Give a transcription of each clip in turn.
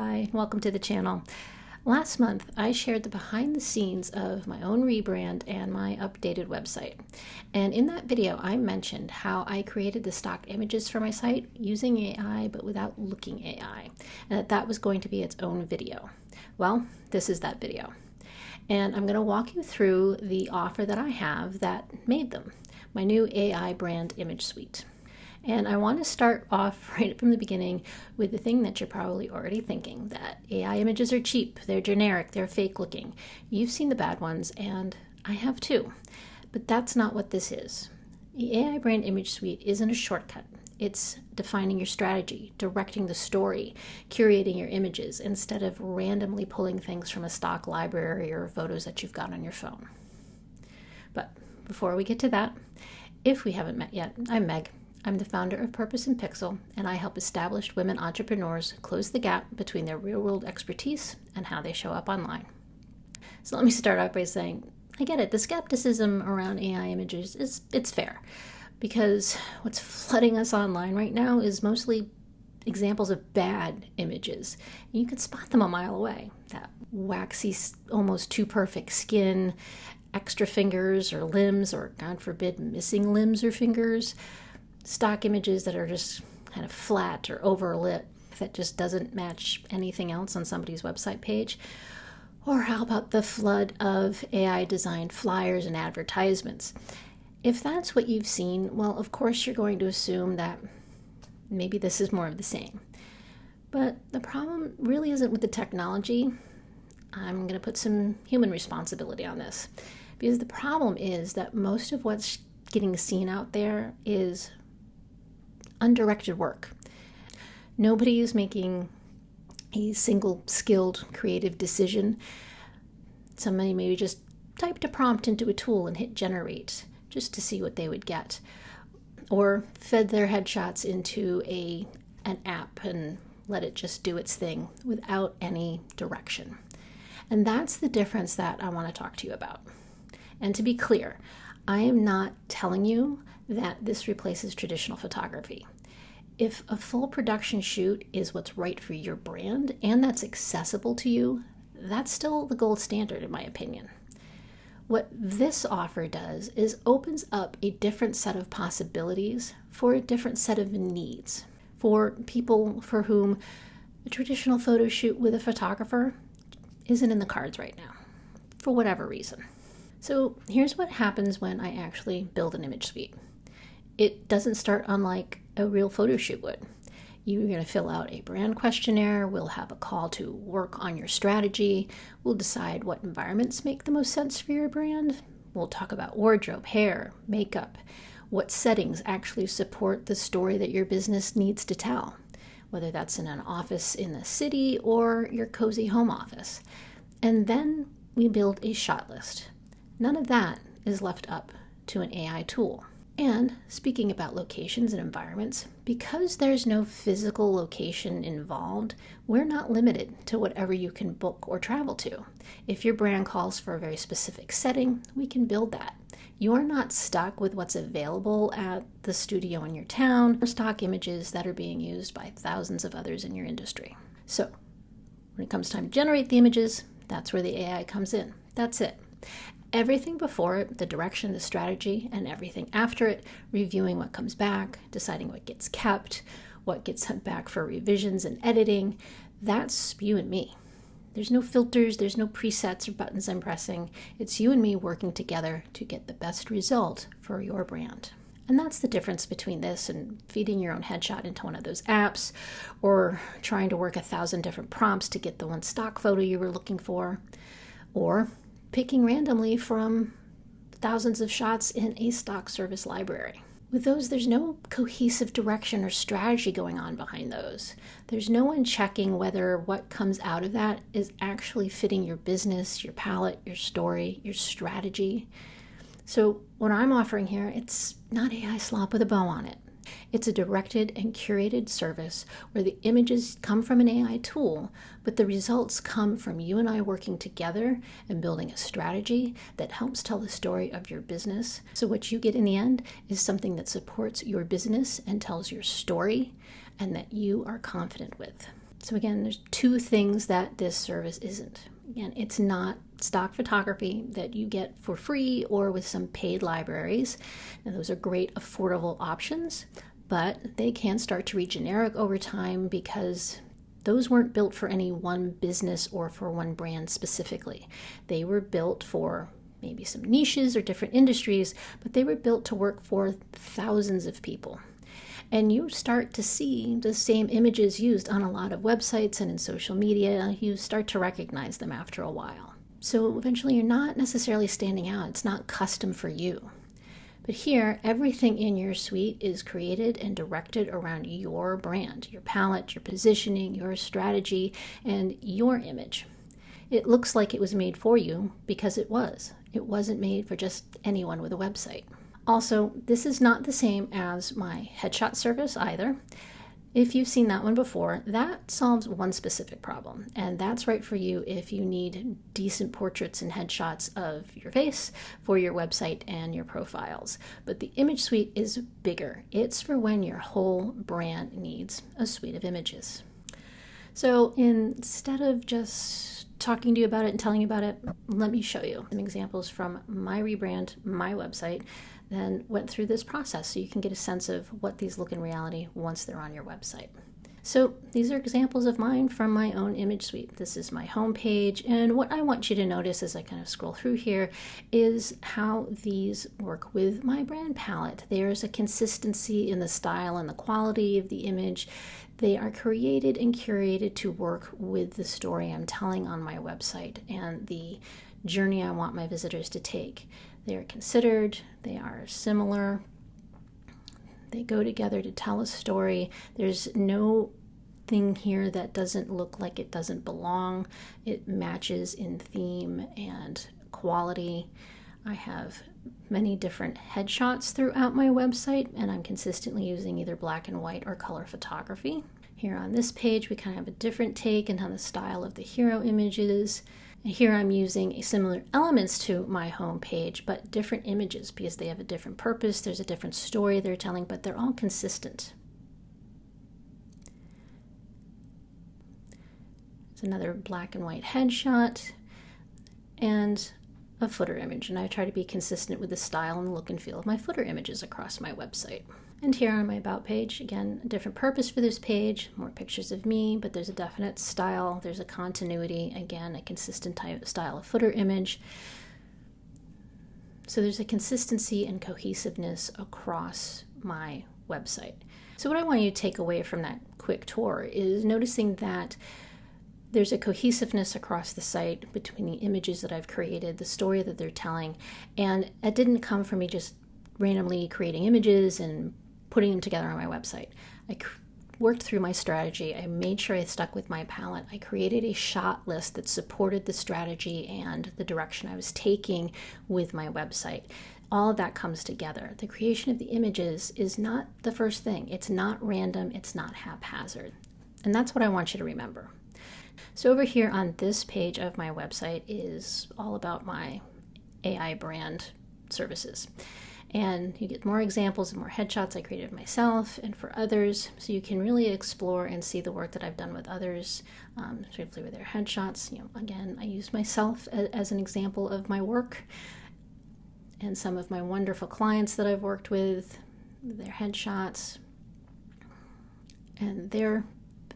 Hi, welcome to the channel. Last month, I shared the behind the scenes of my own rebrand and my updated website. And in that video, I mentioned how I created the stock images for my site using AI, but without looking AI, and that was going to be its own video. Well, this is that video. And I'm going to walk you through the offer that I have that made them, my new AI brand image suite. And I want to start off right from the beginning with the thing that you're probably already thinking, that AI images are cheap, they're generic, they're fake looking. You've seen the bad ones, and I have too. But that's not what this is. The AI brand image suite isn't a shortcut. It's defining your strategy, directing the story, curating your images, instead of randomly pulling things from a stock library or photos that you've got on your phone. But before we get to that, if we haven't met yet, I'm Meg. I'm the founder of Purpose and Pixel, and I help established women entrepreneurs close the gap between their real-world expertise and how they show up online. So let me start out by saying, I get it, the skepticism around AI images it's fair, because what's flooding us online right now is mostly examples of bad images. You can spot them a mile away. That waxy, almost too perfect skin, extra fingers or limbs, or God forbid, missing limbs or fingers. Stock images that are just kind of flat or overlit that just doesn't match anything else on somebody's website page. Or how about the flood of AI designed flyers and advertisements? If that's what you've seen, well, of course you're going to assume that maybe this is more of the same. But the problem really isn't with the technology. I'm going to put some human responsibility on this, because the problem is that most of what's getting seen out there is undirected work. Nobody is making a single skilled creative decision. Somebody maybe just typed a prompt into a tool and hit generate just to see what they would get, or fed their headshots into an app and let it just do its thing without any direction. And that's the difference that I want to talk to you about. And to be clear, I am not telling you that this replaces traditional photography. If a full production shoot is what's right for your brand and that's accessible to you, that's still the gold standard in my opinion. What this offer does is opens up a different set of possibilities for a different set of needs. For people for whom a traditional photo shoot with a photographer isn't in the cards right now, for whatever reason. So here's what happens when I actually build an image suite. It doesn't start unlike a real photo shoot would. You're going to fill out a brand questionnaire, we'll have a call to work on your strategy, we'll decide what environments make the most sense for your brand, we'll talk about wardrobe, hair, makeup, what settings actually support the story that your business needs to tell, whether that's in an office in the city or your cozy home office. And then we build a shot list. None of that is left up to an AI tool. And speaking about locations and environments, because there's no physical location involved, we're not limited to whatever you can book or travel to. If your brand calls for a very specific setting, we can build that. You're not stuck with what's available at the studio in your town or stock images that are being used by thousands of others in your industry. So when it comes time to generate the images, that's where the AI comes in. That's it. Everything before it, the direction, the strategy, and everything after it, reviewing what comes back, deciding what gets kept, what gets sent back for revisions and editing, that's you and me. There's no filters, there's no presets or buttons I'm pressing. It's you and me working together to get the best result for your brand. And that's the difference between this and feeding your own headshot into one of those apps, or trying to work 1,000 different prompts to get the one stock photo you were looking for, or picking randomly from thousands of shots in a stock service library. With those, there's no cohesive direction or strategy going on behind those. There's no one checking whether what comes out of that is actually fitting your business, your palette, your story, your strategy. So what I'm offering here, it's not AI slop with a bow on it. It's a directed and curated service where the images come from an AI tool, but the results come from you and I working together and building a strategy that helps tell the story of your business. So what you get in the end is something that supports your business and tells your story and that you are confident with. So again, there's two things that this service isn't. Again, it's not stock photography that you get for free or with some paid libraries. Now, those are great, affordable options, but they can start to read generic over time because those weren't built for any one business or for one brand specifically. They were built for maybe some niches or different industries, but they were built to work for thousands of people. And you start to see the same images used on a lot of websites and in social media. You start to recognize them after a while. So eventually you're not necessarily standing out. It's not custom for you. But here, everything in your suite is created and directed around your brand, your palette, your positioning, your strategy, and your image. It looks like it was made for you because it was. It wasn't made for just anyone with a website. Also, this is not the same as my headshot service either. If you've seen that one before, that solves one specific problem, and that's right for you if you need decent portraits and headshots of your face for your website and your profiles. But the image suite is bigger. It's for when your whole brand needs a suite of images. So instead of just talking to you about it and telling you about it, let me show you some examples from my rebrand, my website, then went through this process so you can get a sense of what these look in reality once they're on your website. So these are examples of mine from my own image suite. This is my home page, and what I want you to notice as I kind of scroll through here is how these work with my brand palette. There's a consistency in the style and the quality of the image. They are created and curated to work with the story I'm telling on my website and the journey I want my visitors to take. They are considered, they are similar, they go together to tell a story. There's no thing here that doesn't look like it doesn't belong. It matches in theme and quality. I have many different headshots throughout my website, and I'm consistently using either black and white or color photography. Here on this page, we kind of have a different take on the style of the hero images. Here I'm using similar elements to my home page, but different images because they have a different purpose. There's a different story they're telling, but they're all consistent. It's another black and white headshot and a footer image, and I try to be consistent with the style and look and feel of my footer images across my website. And here on my About page, again, a different purpose for this page, more pictures of me, but there's a definite style, there's a continuity, again, a consistent type style of footer image. So there's a consistency and cohesiveness across my website. So what I want you to take away from that quick tour is noticing that there's a cohesiveness across the site between the images that I've created, the story that they're telling, and it didn't come from me just randomly creating images and putting them together on my website. I worked through my strategy. I made sure I stuck with my palette. I created a shot list that supported the strategy and the direction I was taking with my website. All of that comes together. The creation of the images is not the first thing. It's not random. It's not haphazard. And that's what I want you to remember. So over here on this page of my website is all about my AI brand services. And you get more examples and more headshots I created myself and for others, so you can really explore and see the work that I've done with others, particularly with their headshots. Again, I use myself as an example of my work, and some of my wonderful clients that I've worked with, their headshots, and their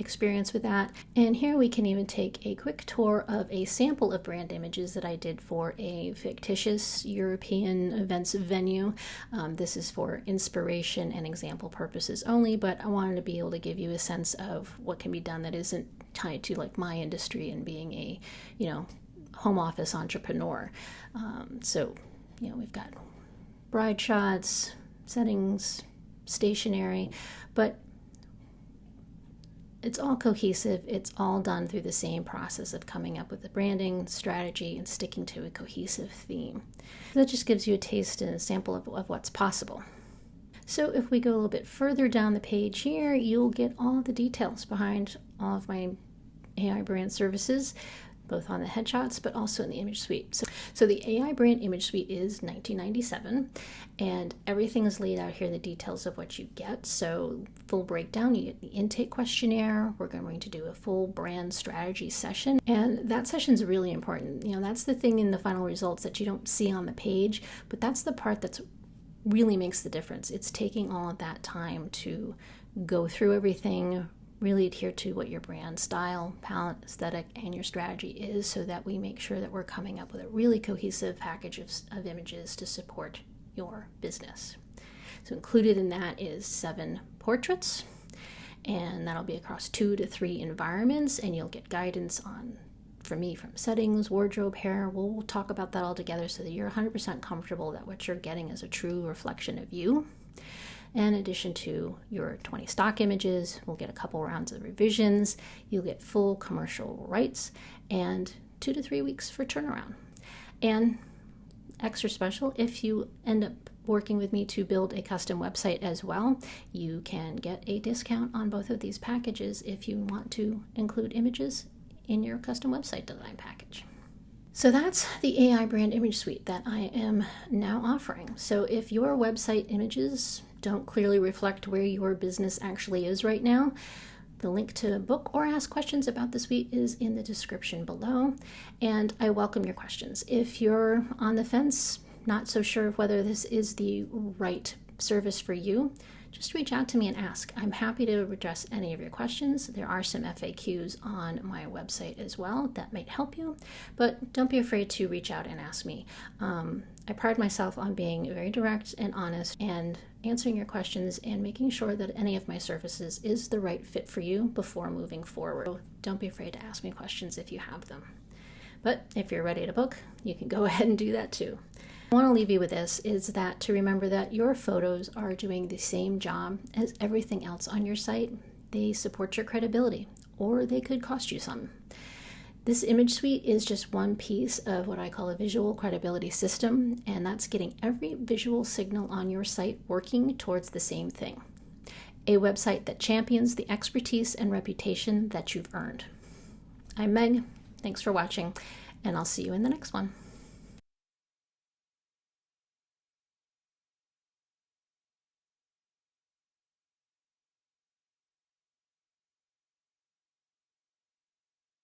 experience with that. And here we can even take a quick tour of a sample of brand images that I did for a fictitious European events venue. This is for inspiration and example purposes only, but I wanted to be able to give you a sense of what can be done that isn't tied to like my industry and being a, home office entrepreneur. So we've got bride shots, settings, stationery, but it's all cohesive. It's all done through the same process of coming up with the branding strategy and sticking to a cohesive theme. That just gives you a taste and a sample of what's possible. So if we go a little bit further down the page here, you'll get all the details behind all of my AI brand services, both on the headshots, but also in the image suite. So the AI brand image suite is $19.97, and everything is laid out here, the details of what you get. So full breakdown, you get the intake questionnaire. We're going to do a full brand strategy session, and that session is really important. That's the thing in the final results that you don't see on the page, but that's the part that's really makes the difference. It's taking all of that time to go through everything, really adhere to what your brand style, palette, aesthetic, and your strategy is, so that we make sure that we're coming up with a really cohesive package of images to support your business. So included in that is 7 portraits, and that'll be across 2 to 3 environments, and you'll get guidance on, from me, from settings, wardrobe, hair. We'll talk about that all together so that you're 100% comfortable that what you're getting is a true reflection of you. In addition to your 20 stock images, we'll get a couple rounds of revisions, you'll get full commercial rights, and 2 to 3 weeks for turnaround. And extra special, if you end up working with me to build a custom website as well, you can get a discount on both of these packages if you want to include images in your custom website design package. So that's the AI brand image suite that I am now offering. So if your website images don't clearly reflect where your business actually is right now, the link to book or ask questions about the suite is in the description below, and I welcome your questions. If you're on the fence, not so sure of whether this is the right service for you, just reach out to me and ask. I'm happy to address any of your questions. There are some FAQs on my website as well that might help you, but don't be afraid to reach out and ask me. I pride myself on being very direct and honest and answering your questions and making sure that any of my services is the right fit for you before moving forward. So don't be afraid to ask me questions if you have them. But if you're ready to book, you can go ahead and do that too. I want to leave you with this, is that to remember that your photos are doing the same job as everything else on your site. They support your credibility, or they could cost you some. This image suite is just one piece of what I call a visual credibility system, and that's getting every visual signal on your site working towards the same thing. A website that champions the expertise and reputation that you've earned. I'm Meg. Thanks for watching, and I'll see you in the next one.